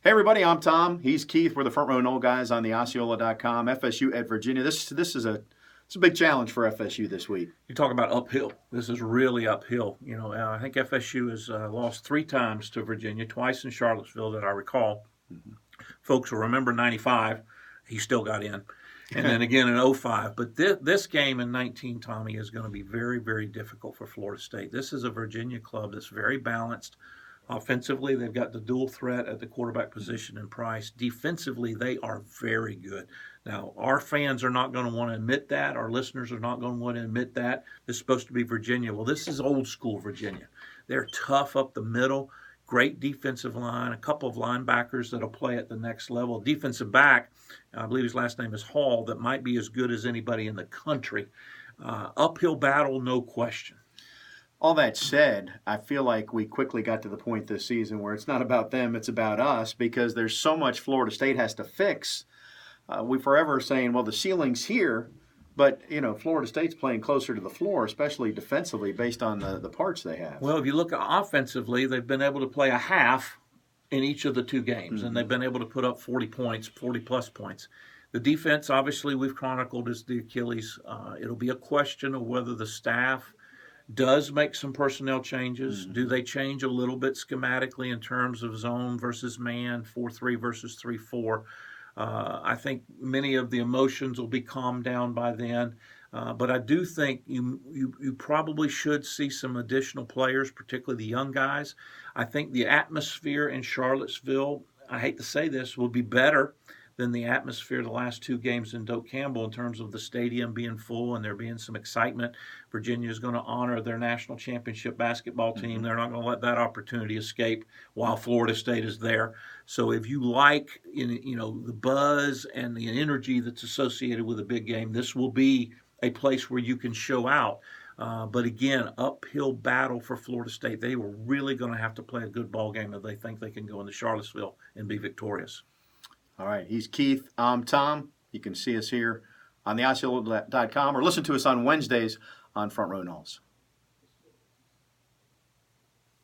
Hey everybody, I'm Tom. He's Keith. We're the Front Row Noles guys on the Osceola.com. FSU at Virginia. This is a big challenge for FSU this week. You talk about uphill. This is really uphill. I think FSU has lost 3 times to Virginia, twice in Charlottesville that I recall. Mm-hmm. Folks will remember 95. He still got in. And then again in 05. But this game in 19, Tommy, is going to be very, very difficult for Florida State. This is a Virginia club that's very balanced. Offensively, they've got the dual threat at the quarterback position in Price. Defensively, they are very good. Now, our fans are not going to want to admit that. Our listeners are not going to want to admit that. This is supposed to be Virginia. Well, this is old school Virginia. They're tough up the middle, great defensive line, a couple of linebackers that'll play at the next level. Defensive back, I believe his last name is Hall, that might be as good as anybody in the country. Uphill battle, no question. All that said, I feel like we quickly got to the point this season where it's not about them, it's about us, because there's so much Florida State has to fix. We forever saying, well, the ceiling's here, but, Florida State's playing closer to the floor, especially defensively, based on the parts they have. Well, if you look at offensively, they've been able to play a half in each of the 2 games, and they've been able to put up 40 points, 40-plus points. The defense, obviously, we've chronicled as the Achilles. It'll be a question of whether the staff does make some personnel changes. Mm-hmm. Do they change a little bit schematically in terms of zone versus man, 4-3 versus 3-4? I think many of the emotions will be calmed down by then. But I do think you probably should see some additional players, particularly the young guys. I think the atmosphere in Charlottesville, I hate to say this, will be better than the atmosphere the last 2 games in Doak Campbell in terms of the stadium being full and there being some excitement. Virginia is going to honor their national championship basketball team. Mm-hmm. They're not going to let that opportunity escape while Florida State is there. So if you like, the buzz and the energy that's associated with a big game, this will be a place where you can show out. But again, uphill battle for Florida State. They were really going to have to play a good ball game if they think they can go into Charlottesville and be victorious. All right, he's Keith. I'm Tom. You can see us here on the Osceola.com or listen to us on Wednesdays on Front Row Noles.